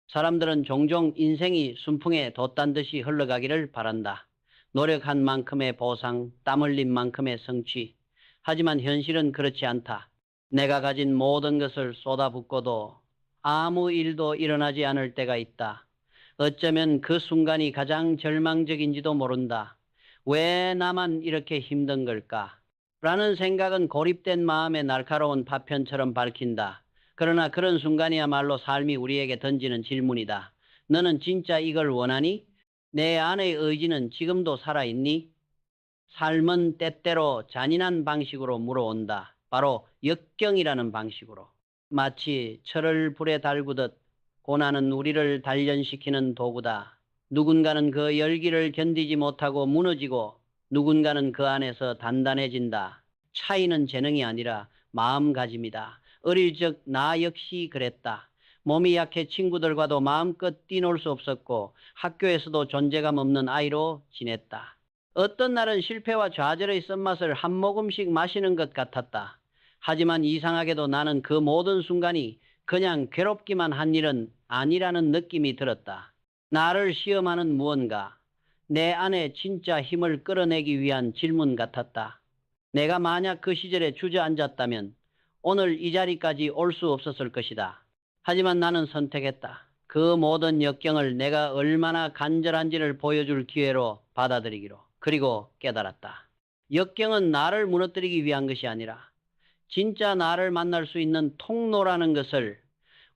사람들은 종종 인생이 순풍에 돛단 듯이 흘러가기를 바란다. 노력한 만큼의 보상, 땀 흘린 만큼의 성취. 하지만 현실은 그렇지 않다. 내가 가진 모든 것을 쏟아붓고도 아무 일도 일어나지 않을 때가 있다. 어쩌면 그 순간이 가장 절망적인지도 모른다. 왜 나만 이렇게 힘든 걸까? 라는 생각은 고립된 마음의 날카로운 파편처럼 밝힌다. 그러나 그런 순간이야말로 삶이 우리에게 던지는 질문이다. 너는 진짜 이걸 원하니? 내 안의 의지는 지금도 살아있니? 삶은 때때로 잔인한 방식으로 물어온다. 바로 역경이라는 방식으로. 마치 철을 불에 달구듯 고난은 우리를 단련시키는 도구다. 누군가는 그 열기를 견디지 못하고 무너지고 누군가는 그 안에서 단단해진다. 차이는 재능이 아니라 마음가짐이다. 어릴 적 나 역시 그랬다. 몸이 약해 친구들과도 마음껏 뛰놀 수 없었고 학교에서도 존재감 없는 아이로 지냈다. 어떤 날은 실패와 좌절의 쓴맛을 한 모금씩 마시는 것 같았다. 하지만 이상하게도 나는 그 모든 순간이 그냥 괴롭기만 한 일은 아니라는 느낌이 들었다. 나를 시험하는 무언가, 내 안에 진짜 힘을 끌어내기 위한 질문 같았다. 내가 만약 그 시절에 주저앉았다면 오늘 이 자리까지 올 수 없었을 것이다. 하지만 나는 선택했다. 그 모든 역경을 내가 얼마나 간절한지를 보여줄 기회로 받아들이기로. 그리고 깨달았다. 역경은 나를 무너뜨리기 위한 것이 아니라 진짜 나를 만날 수 있는 통로라는 것을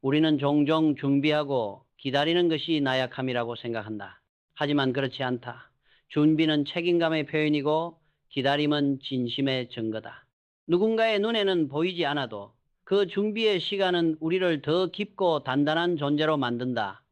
우리는 종종 준비하고 기다리는 것이 나약함이라고 생각한다. 하지만 그렇지 않다. 준비는 책임감의 표현이고 기다림은 진심의 증거다. 누군가의 눈에는 보이지 않아도 그 준비의 시간은 우리를 더 깊고 단단한 존재로 만든다.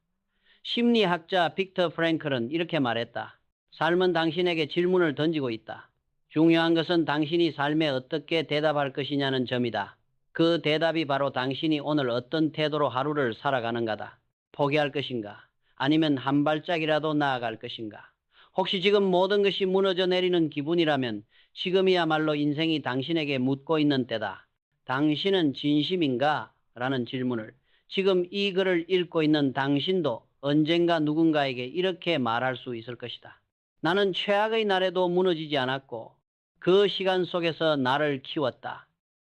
심리학자 빅터 프랭클은 이렇게 말했다. 삶은 당신에게 질문을 던지고 있다. 중요한 것은 당신이 삶에 어떻게 대답할 것이냐는 점이다. 그 대답이 바로 당신이 오늘 어떤 태도로 하루를 살아가는가다. 포기할 것인가? 아니면 한 발짝이라도 나아갈 것인가? 혹시 지금 모든 것이 무너져 내리는 기분이라면 지금이야말로 인생이 당신에게 묻고 있는 때다. 당신은 진심인가? 라는 질문을 지금 이 글을 읽고 있는 당신도 언젠가 누군가에게 이렇게 말할 수 있을 것이다. 나는 최악의 날에도 무너지지 않았고 그 시간 속에서 나를 키웠다.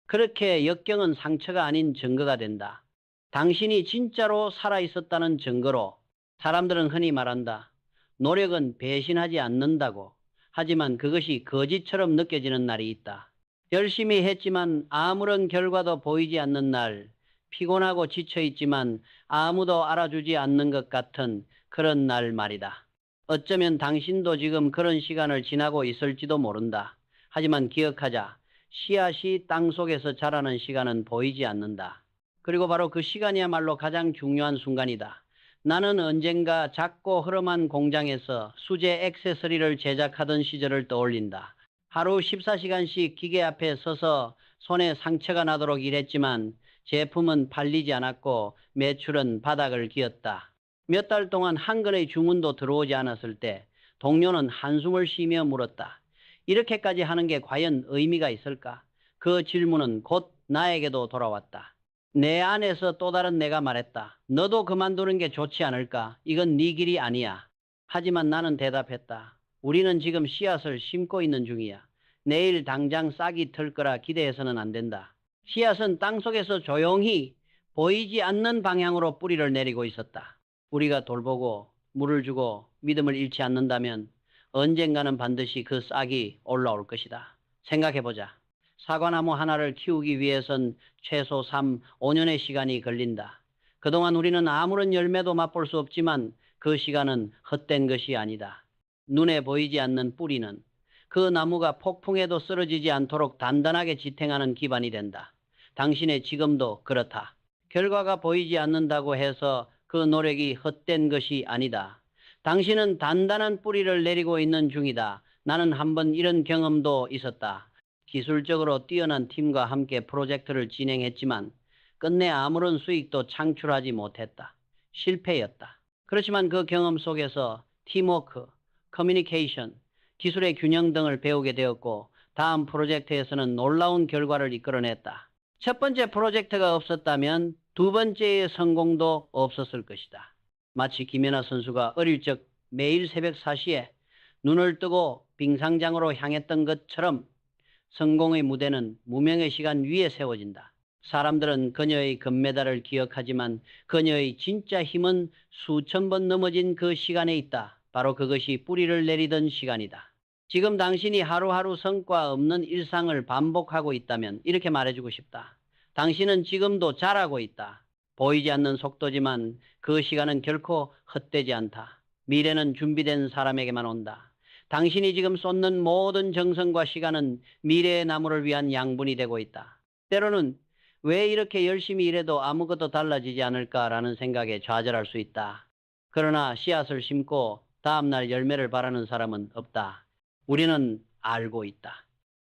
그렇게 역경은 상처가 아닌 증거가 된다. 당신이 진짜로 살아있었다는 증거로. 사람들은 흔히 말한다. 노력은 배신하지 않는다고. 하지만 그것이 거짓처럼 느껴지는 날이 있다. 열심히 했지만 아무런 결과도 보이지 않는 날, 피곤하고 지쳐있지만 아무도 알아주지 않는 것 같은 그런 날 말이다. 어쩌면 당신도 지금 그런 시간을 지나고 있을지도 모른다. 하지만 기억하자. 씨앗이 땅 속에서 자라는 시간은 보이지 않는다. 그리고 바로 그 시간이야말로 가장 중요한 순간이다. 나는 언젠가 작고 허름한 공장에서 수제 액세서리를 제작하던 시절을 떠올린다. 하루 14시간씩 기계 앞에 서서 손에 상처가 나도록 일했지만 제품은 팔리지 않았고 매출은 바닥을 기었다. 몇 달 동안 한 건의 주문도 들어오지 않았을 때 동료는 한숨을 쉬며 물었다. 이렇게까지 하는 게 과연 의미가 있을까? 그 질문은 곧 나에게도 돌아왔다. 내 안에서 또 다른 내가 말했다. 너도 그만두는 게 좋지 않을까? 이건 네 길이 아니야. 하지만 나는 대답했다. 우리는 지금 씨앗을 심고 있는 중이야. 내일 당장 싹이 틀 거라 기대해서는 안 된다. 씨앗은 땅속에서 조용히 보이지 않는 방향으로 뿌리를 내리고 있었다. 우리가 돌보고 물을 주고 믿음을 잃지 않는다면 언젠가는 반드시 그 싹이 올라올 것이다. 생각해보자. 사과나무 하나를 키우기 위해선 최소 3, 5년의 시간이 걸린다. 그동안 우리는 아무런 열매도 맛볼 수 없지만 그 시간은 헛된 것이 아니다. 눈에 보이지 않는 뿌리는 그 나무가 폭풍에도 쓰러지지 않도록 단단하게 지탱하는 기반이 된다. 당신의 지금도 그렇다. 결과가 보이지 않는다고 해서 그 노력이 헛된 것이 아니다. 당신은 단단한 뿌리를 내리고 있는 중이다. 나는 한번 이런 경험도 있었다. 기술적으로 뛰어난 팀과 함께 프로젝트를 진행했지만 끝내 아무런 수익도 창출하지 못했다. 실패였다. 그렇지만 그 경험 속에서 팀워크, 커뮤니케이션, 기술의 균형 등을 배우게 되었고 다음 프로젝트에서는 놀라운 결과를 이끌어냈다. 첫 번째 프로젝트가 없었다면 두 번째의 성공도 없었을 것이다. 마치 김연아 선수가 어릴 적 매일 새벽 4시에 눈을 뜨고 빙상장으로 향했던 것처럼 성공의 무대는 무명의 시간 위에 세워진다. 사람들은 그녀의 금메달을 기억하지만 그녀의 진짜 힘은 수천 번 넘어진 그 시간에 있다. 바로 그것이 뿌리를 내리던 시간이다. 지금 당신이 하루하루 성과 없는 일상을 반복하고 있다면 이렇게 말해주고 싶다. 당신은 지금도 잘하고 있다. 보이지 않는 속도지만 그 시간은 결코 헛되지 않다. 미래는 준비된 사람에게만 온다. 당신이 지금 쏟는 모든 정성과 시간은 미래의 나무를 위한 양분이 되고 있다. 때로는 왜 이렇게 열심히 일해도 아무것도 달라지지 않을까라는 생각에 좌절할 수 있다. 그러나 씨앗을 심고 다음날 열매를 바라는 사람은 없다. 우리는 알고 있다.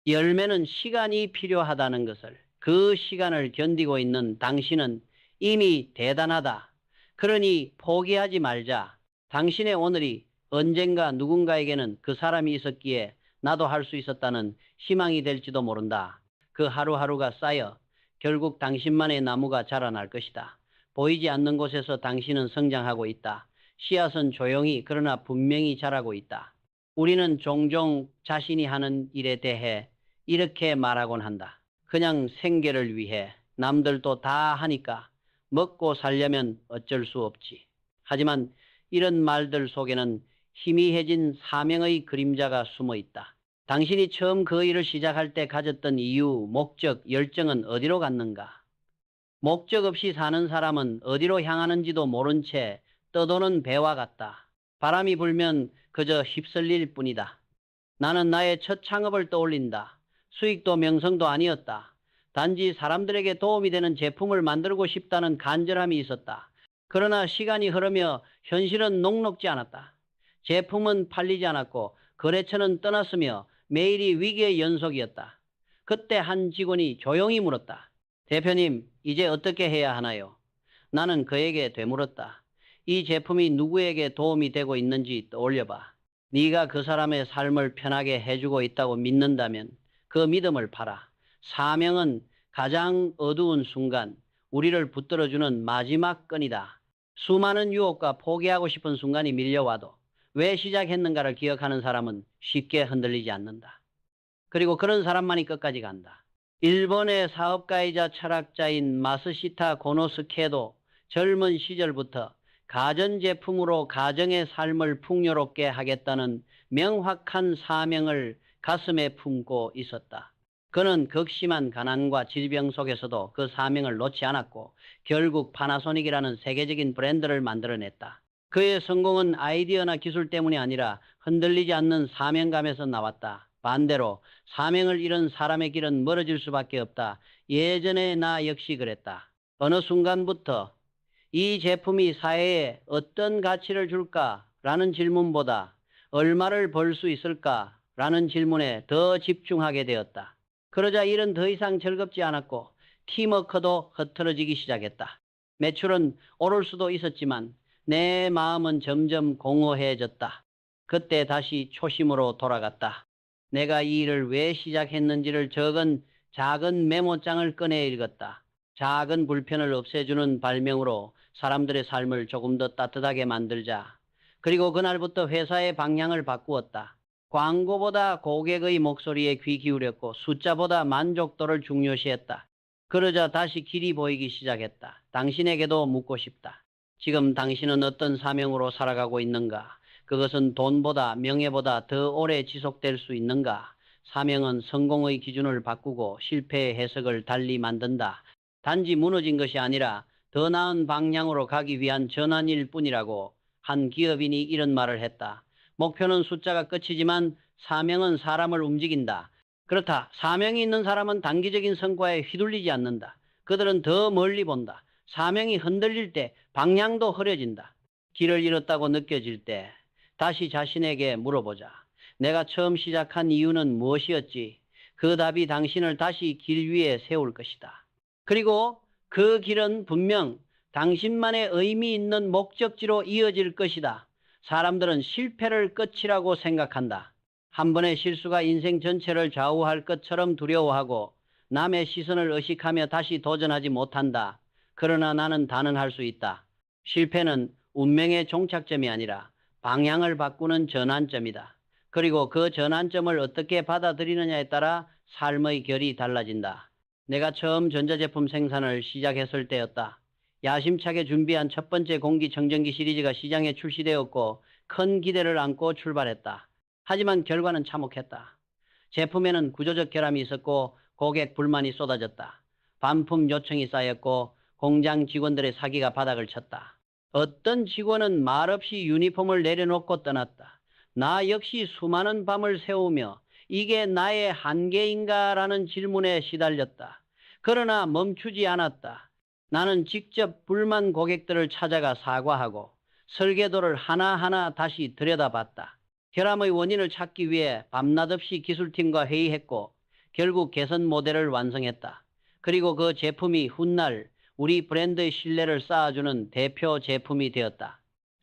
열매는 시간이 필요하다는 것을, 그 시간을 견디고 있는 당신은 이미 대단하다. 그러니 포기하지 말자. 당신의 오늘이 언젠가 누군가에게는 그 사람이 있었기에 나도 할 수 있었다는 희망이 될지도 모른다. 그 하루하루가 쌓여 결국 당신만의 나무가 자라날 것이다. 보이지 않는 곳에서 당신은 성장하고 있다. 씨앗은 조용히 그러나 분명히 자라고 있다. 우리는 종종 자신이 하는 일에 대해 이렇게 말하곤 한다. 그냥 생계를 위해 남들도 다 하니까 먹고 살려면 어쩔 수 없지. 하지만 이런 말들 속에는 희미해진 사명의 그림자가 숨어 있다. 당신이 처음 그 일을 시작할 때 가졌던 이유, 목적, 열정은 어디로 갔는가? 목적 없이 사는 사람은 어디로 향하는지도 모른 채 떠도는 배와 같다. 바람이 불면 그저 휩쓸릴 뿐이다. 나는 나의 첫 창업을 떠올린다. 수익도 명성도 아니었다. 단지 사람들에게 도움이 되는 제품을 만들고 싶다는 간절함이 있었다. 그러나 시간이 흐르며 현실은 녹록지 않았다. 제품은 팔리지 않았고 거래처는 떠났으며 매일이 위기의 연속이었다. 그때 한 직원이 조용히 물었다. 대표님, 이제 어떻게 해야 하나요? 나는 그에게 되물었다. 이 제품이 누구에게 도움이 되고 있는지 떠올려봐. 네가 그 사람의 삶을 편하게 해주고 있다고 믿는다면 그 믿음을 팔아. 사명은 가장 어두운 순간, 우리를 붙들어주는 마지막 끈이다. 수많은 유혹과 포기하고 싶은 순간이 밀려와도 왜 시작했는가를 기억하는 사람은 쉽게 흔들리지 않는다. 그리고 그런 사람만이 끝까지 간다. 일본의 사업가이자 철학자인 마스시타 고노스케도 젊은 시절부터 가전제품으로 가정의 삶을 풍요롭게 하겠다는 명확한 사명을 가슴에 품고 있었다. 그는 극심한 가난과 질병 속에서도 그 사명을 놓지 않았고 결국 파나소닉이라는 세계적인 브랜드를 만들어냈다. 그의 성공은 아이디어나 기술 때문이 아니라 흔들리지 않는 사명감에서 나왔다. 반대로 사명을 잃은 사람의 길은 멀어질 수밖에 없다. 예전에 나 역시 그랬다. 어느 순간부터 이 제품이 사회에 어떤 가치를 줄까라는 질문보다 얼마를 벌 수 있을까라는 질문에 더 집중하게 되었다. 그러자 일은 더 이상 즐겁지 않았고 팀워크도 흐트러지기 시작했다. 매출은 오를 수도 있었지만 내 마음은 점점 공허해졌다. 그때 다시 초심으로 돌아갔다. 내가 이 일을 왜 시작했는지를 적은 작은 메모장을 꺼내 읽었다. 작은 불편을 없애주는 발명으로 사람들의 삶을 조금 더 따뜻하게 만들자. 그리고 그날부터 회사의 방향을 바꾸었다. 광고보다 고객의 목소리에 귀 기울였고 숫자보다 만족도를 중요시했다. 그러자 다시 길이 보이기 시작했다. 당신에게도 묻고 싶다. 지금 당신은 어떤 사명으로 살아가고 있는가? 그것은 돈보다 명예보다 더 오래 지속될 수 있는가? 사명은 성공의 기준을 바꾸고 실패의 해석을 달리 만든다. 단지 무너진 것이 아니라 더 나은 방향으로 가기 위한 전환일 뿐이라고 한 기업인이 이런 말을 했다. 목표는 숫자가 끝이지만 사명은 사람을 움직인다. 그렇다. 사명이 있는 사람은 단기적인 성과에 휘둘리지 않는다. 그들은 더 멀리 본다. 사명이 흔들릴 때 방향도 흐려진다. 길을 잃었다고 느껴질 때 다시 자신에게 물어보자. 내가 처음 시작한 이유는 무엇이었지? 그 답이 당신을 다시 길 위에 세울 것이다. 그리고 그 길은 분명 당신만의 의미 있는 목적지로 이어질 것이다. 사람들은 실패를 끝이라고 생각한다. 한 번의 실수가 인생 전체를 좌우할 것처럼 두려워하고 남의 시선을 의식하며 다시 도전하지 못한다. 그러나 나는 단언할 수 있다. 실패는 운명의 종착점이 아니라 방향을 바꾸는 전환점이다. 그리고 그 전환점을 어떻게 받아들이느냐에 따라 삶의 결이 달라진다. 내가 처음 전자제품 생산을 시작했을 때였다. 야심차게 준비한 첫 번째 공기청정기 시리즈가 시장에 출시되었고 큰 기대를 안고 출발했다. 하지만 결과는 참혹했다. 제품에는 구조적 결함이 있었고 고객 불만이 쏟아졌다. 반품 요청이 쌓였고 공장 직원들의 사기가 바닥을 쳤다. 어떤 직원은 말없이 유니폼을 내려놓고 떠났다. 나 역시 수많은 밤을 새우며 이게 나의 한계인가라는 질문에 시달렸다. 그러나 멈추지 않았다. 나는 직접 불만 고객들을 찾아가 사과하고 설계도를 하나하나 다시 들여다봤다. 결함의 원인을 찾기 위해 밤낮 없이 기술팀과 회의했고 결국 개선 모델을 완성했다. 그리고 그 제품이 훗날 우리 브랜드의 신뢰를 쌓아주는 대표 제품이 되었다.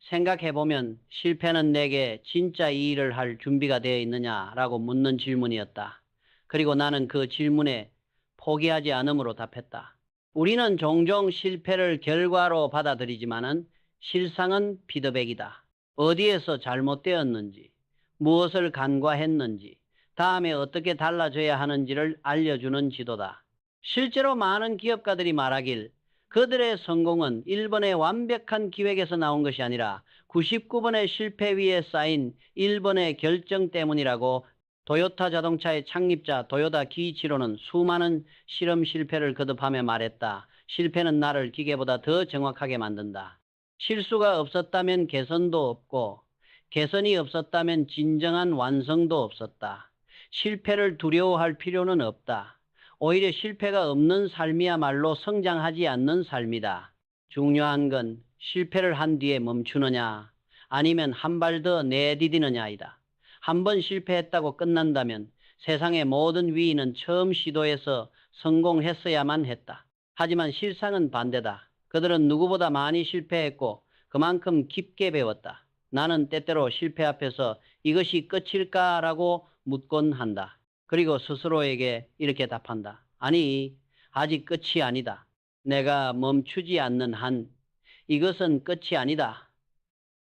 생각해보면 실패는 내게 진짜 이 일을 할 준비가 되어 있느냐라고 묻는 질문이었다. 그리고 나는 그 질문에 포기하지 않음으로 답했다. 우리는 종종 실패를 결과로 받아들이지만은 실상은 피드백이다. 어디에서 잘못되었는지, 무엇을 간과했는지, 다음에 어떻게 달라져야 하는지를 알려주는 지도다. 실제로 많은 기업가들이 말하길 그들의 성공은 1번의 완벽한 기획에서 나온 것이 아니라 99번의 실패 위에 쌓인 1번의 결정 때문이라고. 도요타 자동차의 창립자 도요타 기이치로는 수많은 실험 실패를 거듭하며 말했다. 실패는 나를 기계보다 더 정확하게 만든다. 실수가 없었다면 개선도 없고 개선이 없었다면 진정한 완성도 없었다. 실패를 두려워할 필요는 없다. 오히려 실패가 없는 삶이야말로 성장하지 않는 삶이다. 중요한 건 실패를 한 뒤에 멈추느냐 아니면 한 발 더 내디디느냐이다. 한 번 실패했다고 끝난다면 세상의 모든 위인은 처음 시도해서 성공했어야만 했다. 하지만 실상은 반대다. 그들은 누구보다 많이 실패했고 그만큼 깊게 배웠다. 나는 때때로 실패 앞에서 이것이 끝일까라고 묻곤 한다. 그리고 스스로에게 이렇게 답한다. 아니, 아직 끝이 아니다. 내가 멈추지 않는 한 이것은 끝이 아니다.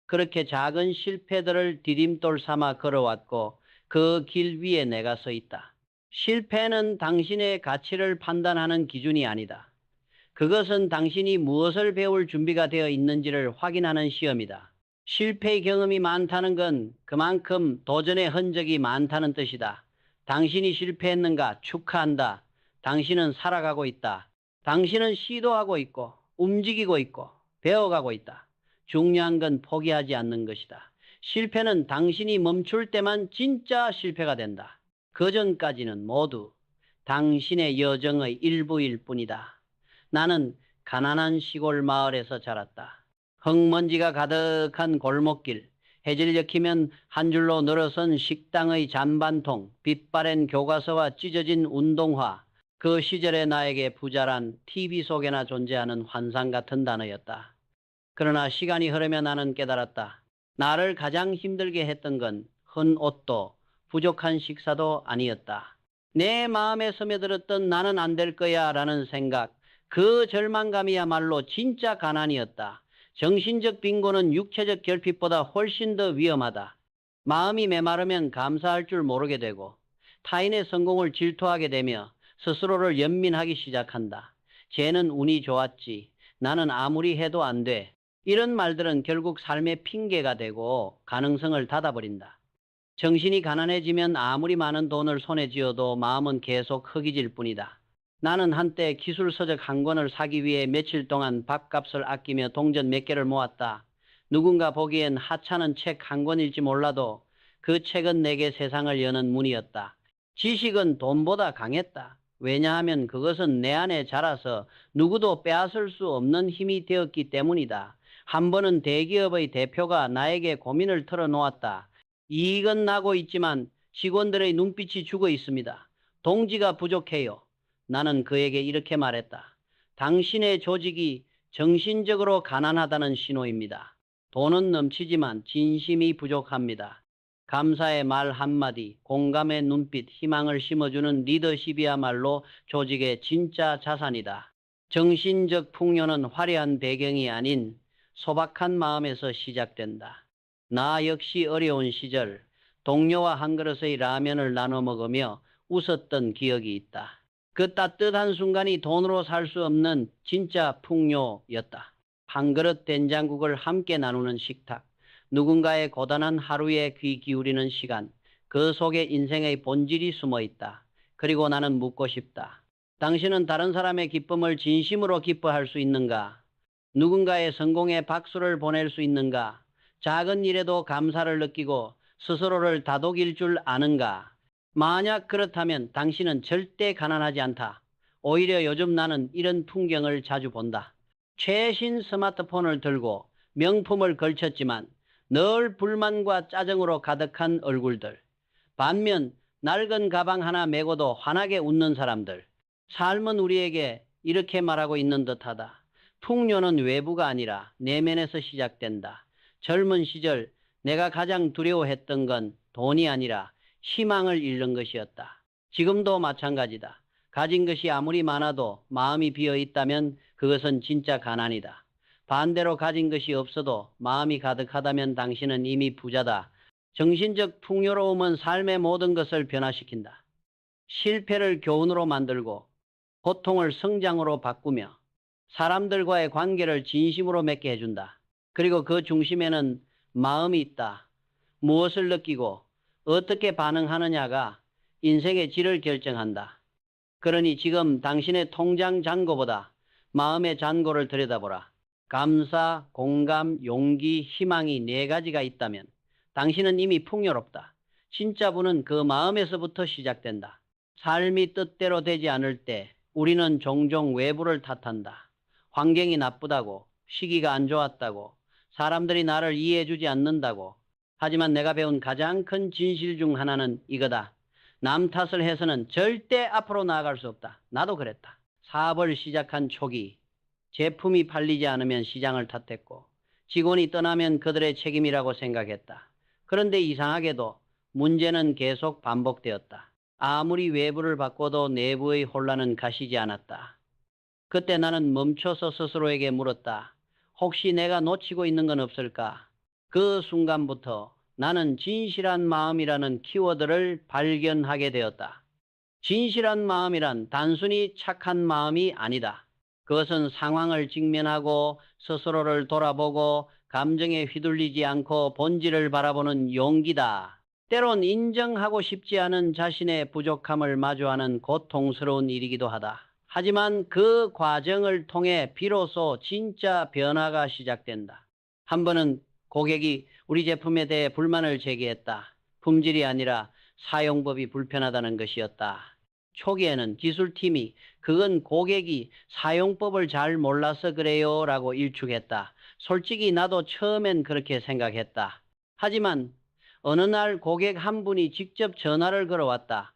그렇게 작은 실패들을 디딤돌 삼아 걸어왔고 그 길 위에 내가 서 있다. 실패는 당신의 가치를 판단하는 기준이 아니다. 그것은 당신이 무엇을 배울 준비가 되어 있는지를 확인하는 시험이다. 실패의 경험이 많다는 건 그만큼 도전의 흔적이 많다는 뜻이다. 당신이 실패했는가 축하한다. 당신은 살아가고 있다. 당신은 시도하고 있고 움직이고 있고 배워가고 있다. 중요한 건 포기하지 않는 것이다. 실패는 당신이 멈출 때만 진짜 실패가 된다. 그 전까지는 모두 당신의 여정의 일부일 뿐이다. 나는 가난한 시골 마을에서 자랐다. 흙먼지가 가득한 골목길, 해질 녘이면 한 줄로 늘어선 식당의 잔반통, 빛바랜 교과서와 찢어진 운동화, 그 시절의 나에게 부자란 TV 속에나 존재하는 환상 같은 단어였다. 그러나 시간이 흐르며 나는 깨달았다. 나를 가장 힘들게 했던 건 헌 옷도 부족한 식사도 아니었다. 내 마음에 스며들었던 나는 안 될 거야 라는 생각, 그 절망감이야말로 진짜 가난이었다. 정신적 빈곤은 육체적 결핍보다 훨씬 더 위험하다. 마음이 메마르면 감사할 줄 모르게 되고 타인의 성공을 질투하게 되며 스스로를 연민하기 시작한다. 쟤는 운이 좋았지. 나는 아무리 해도 안 돼. 이런 말들은 결국 삶의 핑계가 되고 가능성을 닫아버린다. 정신이 가난해지면 아무리 많은 돈을 손에 쥐어도 마음은 계속 허기질 뿐이다. 나는 한때 기술서적 한 권을 사기 위해 며칠 동안 밥값을 아끼며 동전 몇 개를 모았다. 누군가 보기엔 하찮은 책 한 권일지 몰라도 그 책은 내게 세상을 여는 문이었다. 지식은 돈보다 강했다. 왜냐하면 그것은 내 안에 자라서 누구도 빼앗을 수 없는 힘이 되었기 때문이다. 한 번은 대기업의 대표가 나에게 고민을 털어놓았다. 이익은 나고 있지만 직원들의 눈빛이 죽어 있습니다. 동지가 부족해요. 나는 그에게 이렇게 말했다. 당신의 조직이 정신적으로 가난하다는 신호입니다. 돈은 넘치지만 진심이 부족합니다. 감사의 말 한마디, 공감의 눈빛, 희망을 심어주는 리더십이야말로 조직의 진짜 자산이다. 정신적 풍요는 화려한 배경이 아닌 소박한 마음에서 시작된다. 나 역시 어려운 시절 동료와 한 그릇의 라면을 나눠 먹으며 웃었던 기억이 있다. 그 따뜻한 순간이 돈으로 살 수 없는 진짜 풍요였다. 한 그릇 된장국을 함께 나누는 식탁, 누군가의 고단한 하루에 귀 기울이는 시간, 그 속에 인생의 본질이 숨어 있다. 그리고 나는 묻고 싶다. 당신은 다른 사람의 기쁨을 진심으로 기뻐할 수 있는가? 누군가의 성공에 박수를 보낼 수 있는가? 작은 일에도 감사를 느끼고 스스로를 다독일 줄 아는가? 만약 그렇다면 당신은 절대 가난하지 않다. 오히려 요즘 나는 이런 풍경을 자주 본다. 최신 스마트폰을 들고 명품을 걸쳤지만 늘 불만과 짜증으로 가득한 얼굴들. 반면 낡은 가방 하나 메고도 환하게 웃는 사람들. 삶은 우리에게 이렇게 말하고 있는 듯하다. 풍요는 외부가 아니라 내면에서 시작된다. 젊은 시절 내가 가장 두려워했던 건 돈이 아니라 희망을 잃는 것이었다. 지금도 마찬가지다. 가진 것이 아무리 많아도 마음이 비어 있다면 그것은 진짜 가난이다. 반대로 가진 것이 없어도 마음이 가득하다면 당신은 이미 부자다. 정신적 풍요로움은 삶의 모든 것을 변화시킨다. 실패를 교훈으로 만들고 고통을 성장으로 바꾸며 사람들과의 관계를 진심으로 맺게 해준다. 그리고 그 중심에는 마음이 있다. 무엇을 느끼고 어떻게 반응하느냐가 인생의 질을 결정한다. 그러니 지금 당신의 통장 잔고보다 마음의 잔고를 들여다보라. 감사, 공감, 용기, 희망이 네 가지가 있다면 당신은 이미 풍요롭다. 진짜 부는 그 마음에서부터 시작된다. 삶이 뜻대로 되지 않을 때 우리는 종종 외부를 탓한다. 환경이 나쁘다고, 시기가 안 좋았다고, 사람들이 나를 이해해주지 않는다고. 하지만 내가 배운 가장 큰 진실 중 하나는 이거다. 남 탓을 해서는 절대 앞으로 나아갈 수 없다. 나도 그랬다. 사업을 시작한 초기, 제품이 팔리지 않으면 시장을 탓했고, 직원이 떠나면 그들의 책임이라고 생각했다. 그런데 이상하게도 문제는 계속 반복되었다. 아무리 외부를 바꿔도 내부의 혼란은 가시지 않았다. 그때 나는 멈춰서 스스로에게 물었다. 혹시 내가 놓치고 있는 건 없을까? 그 순간부터 나는 진실한 마음이라는 키워드를 발견하게 되었다. 진실한 마음이란 단순히 착한 마음이 아니다. 그것은 상황을 직면하고 스스로를 돌아보고 감정에 휘둘리지 않고 본질을 바라보는 용기다. 때론 인정하고 싶지 않은 자신의 부족함을 마주하는 고통스러운 일이기도 하다. 하지만 그 과정을 통해 비로소 진짜 변화가 시작된다. 한 번은 고객이 우리 제품에 대해 불만을 제기했다. 품질이 아니라 사용법이 불편하다는 것이었다. 초기에는 기술팀이 그건 고객이 사용법을 잘 몰라서 그래요 라고 일축했다. 솔직히 나도 처음엔 그렇게 생각했다. 하지만 어느 날 고객 한 분이 직접 전화를 걸어왔다.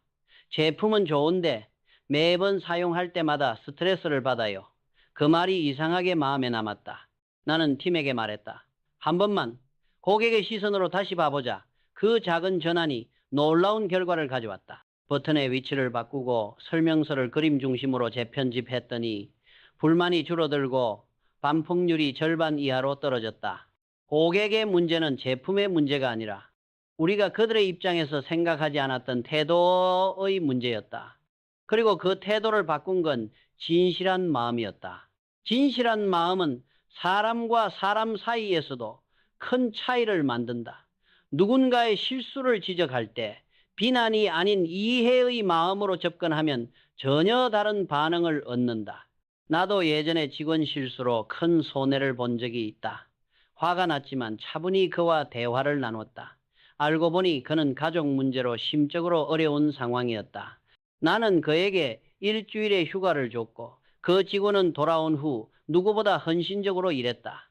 제품은 좋은데 매번 사용할 때마다 스트레스를 받아요. 그 말이 이상하게 마음에 남았다. 나는 팀에게 말했다. 한 번만 고객의 시선으로 다시 봐보자. 그 작은 전환이 놀라운 결과를 가져왔다. 버튼의 위치를 바꾸고 설명서를 그림 중심으로 재편집했더니 불만이 줄어들고 반품률이 절반 이하로 떨어졌다. 고객의 문제는 제품의 문제가 아니라 우리가 그들의 입장에서 생각하지 않았던 태도의 문제였다. 그리고 그 태도를 바꾼 건 진실한 마음이었다. 진실한 마음은 사람과 사람 사이에서도 큰 차이를 만든다. 누군가의 실수를 지적할 때 비난이 아닌 이해의 마음으로 접근하면 전혀 다른 반응을 얻는다. 나도 예전에 직원 실수로 큰 손해를 본 적이 있다. 화가 났지만 차분히 그와 대화를 나눴다. 알고 보니 그는 가족 문제로 심적으로 어려운 상황이었다. 나는 그에게 일주일의 휴가를 줬고 그 직원은 돌아온 후 누구보다 헌신적으로 일했다.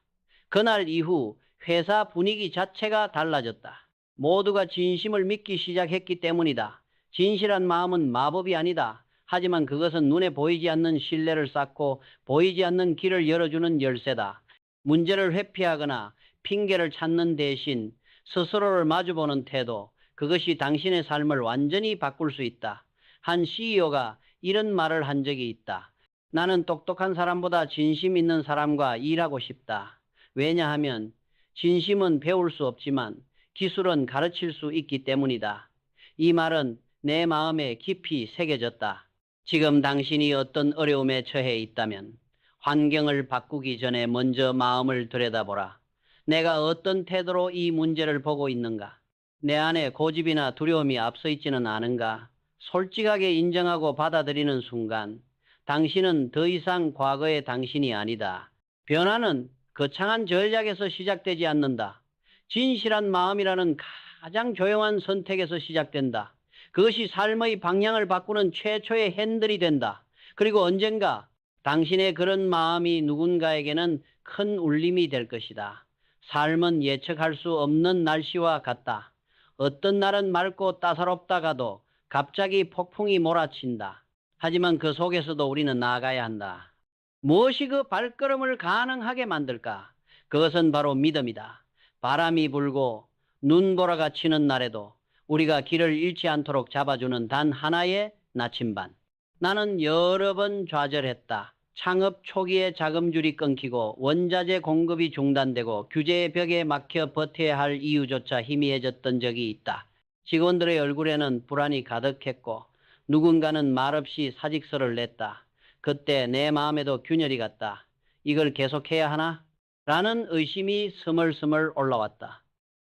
그날 이후 회사 분위기 자체가 달라졌다. 모두가 진심을 믿기 시작했기 때문이다. 진실한 마음은 마법이 아니다. 하지만 그것은 눈에 보이지 않는 신뢰를 쌓고 보이지 않는 길을 열어주는 열쇠다. 문제를 회피하거나 핑계를 찾는 대신 스스로를 마주보는 태도, 그것이 당신의 삶을 완전히 바꿀 수 있다. 한 CEO가 이런 말을 한 적이 있다. 나는 똑똑한 사람보다 진심 있는 사람과 일하고 싶다. 왜냐하면 진심은 배울 수 없지만 기술은 가르칠 수 있기 때문이다. 이 말은 내 마음에 깊이 새겨졌다. 지금 당신이 어떤 어려움에 처해 있다면 환경을 바꾸기 전에 먼저 마음을 들여다보라. 내가 어떤 태도로 이 문제를 보고 있는가? 내 안에 고집이나 두려움이 앞서 있지는 않은가? 솔직하게 인정하고 받아들이는 순간 당신은 더 이상 과거의 당신이 아니다. 변화는 거창한 전략에서 시작되지 않는다. 진실한 마음이라는 가장 조용한 선택에서 시작된다. 그것이 삶의 방향을 바꾸는 최초의 핸들이 된다. 그리고 언젠가 당신의 그런 마음이 누군가에게는 큰 울림이 될 것이다. 삶은 예측할 수 없는 날씨와 같다. 어떤 날은 맑고 따사롭다가도 갑자기 폭풍이 몰아친다. 하지만 그 속에서도 우리는 나아가야 한다. 무엇이 그 발걸음을 가능하게 만들까? 그것은 바로 믿음이다. 바람이 불고 눈보라가 치는 날에도 우리가 길을 잃지 않도록 잡아주는 단 하나의 나침반. 나는 여러 번 좌절했다. 창업 초기에 자금줄이 끊기고 원자재 공급이 중단되고 규제의 벽에 막혀 버텨야 할 이유조차 희미해졌던 적이 있다. 직원들의 얼굴에는 불안이 가득했고 누군가는 말없이 사직서를 냈다. 그때 내 마음에도 균열이 갔다. 이걸 계속해야 하나? 라는 의심이 스멀스멀 올라왔다.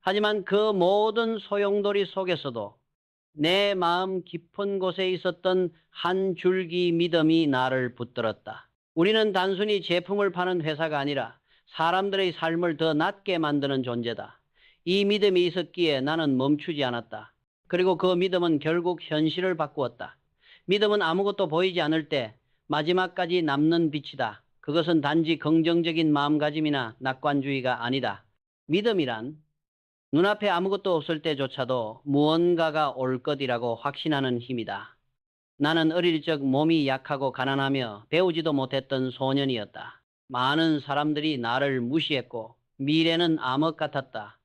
하지만 그 모든 소용돌이 속에서도 내 마음 깊은 곳에 있었던 한 줄기 믿음이 나를 붙들었다. 우리는 단순히 제품을 파는 회사가 아니라 사람들의 삶을 더 낫게 만드는 존재다. 이 믿음이 있었기에 나는 멈추지 않았다. 그리고 그 믿음은 결국 현실을 바꾸었다. 믿음은 아무것도 보이지 않을 때 마지막까지 남는 빛이다. 그것은 단지 긍정적인 마음가짐이나 낙관주의가 아니다. 믿음이란 눈앞에 아무것도 없을 때조차도 무언가가 올 것이라고 확신하는 힘이다. 나는 어릴 적 몸이 약하고 가난하며 배우지도 못했던 소년이었다. 많은 사람들이 나를 무시했고 미래는 암흑 같았다.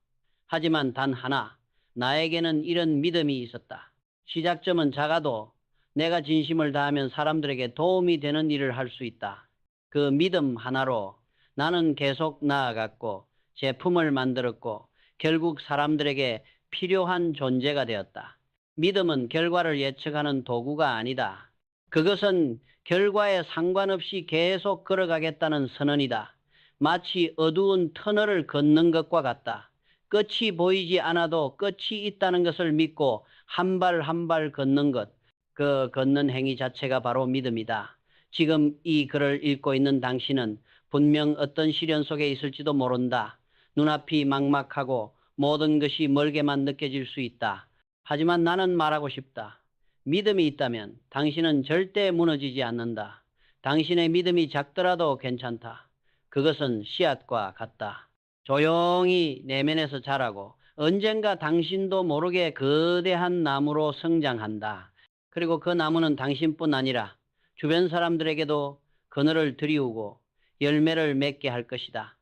하지만 단 하나, 나에게는 이런 믿음이 있었다. 시작점은 작아도 내가 진심을 다하면 사람들에게 도움이 되는 일을 할 수 있다. 그 믿음 하나로 나는 계속 나아갔고 제품을 만들었고 결국 사람들에게 필요한 존재가 되었다. 믿음은 결과를 예측하는 도구가 아니다. 그것은 결과에 상관없이 계속 걸어가겠다는 선언이다. 마치 어두운 터널을 걷는 것과 같다. 끝이 보이지 않아도 끝이 있다는 것을 믿고 한 발 한 발 걷는 것, 그 걷는 행위 자체가 바로 믿음이다. 지금 이 글을 읽고 있는 당신은 분명 어떤 시련 속에 있을지도 모른다. 눈앞이 막막하고 모든 것이 멀게만 느껴질 수 있다. 하지만 나는 말하고 싶다. 믿음이 있다면 당신은 절대 무너지지 않는다. 당신의 믿음이 작더라도 괜찮다. 그것은 씨앗과 같다. 조용히 내면에서 자라고 언젠가 당신도 모르게 거대한 나무로 성장한다. 그리고 그 나무는 당신뿐 아니라 주변 사람들에게도 그늘을 드리우고 열매를 맺게 할 것이다.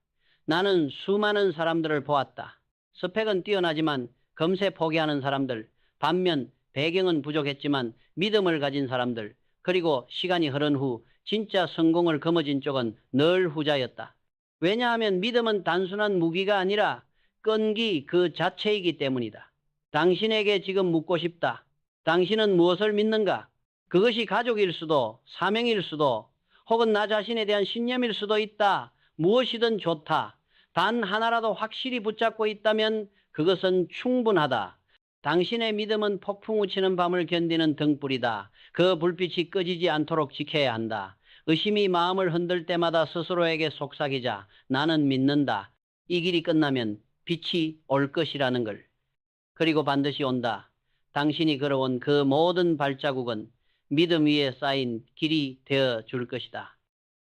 나는 수많은 사람들을 보았다. 스펙은 뛰어나지만 금세 포기하는 사람들, 반면 배경은 부족했지만 믿음을 가진 사람들, 그리고 시간이 흐른 후 진짜 성공을 거머쥔 쪽은 늘 후자였다. 왜냐하면 믿음은 단순한 무기가 아니라 끈기 그 자체이기 때문이다. 당신에게 지금 묻고 싶다. 당신은 무엇을 믿는가? 그것이 가족일 수도, 사명일 수도, 혹은 나 자신에 대한 신념일 수도 있다. 무엇이든 좋다. 단 하나라도 확실히 붙잡고 있다면 그것은 충분하다. 당신의 믿음은 폭풍 우치는 밤을 견디는 등불이다. 그 불빛이 꺼지지 않도록 지켜야 한다. 의심이 마음을 흔들 때마다 스스로에게 속삭이자 나는 믿는다. 이 길이 끝나면 빛이 올 것이라는 걸. 그리고 반드시 온다. 당신이 걸어온 그 모든 발자국은 믿음 위에 쌓인 길이 되어 줄 것이다.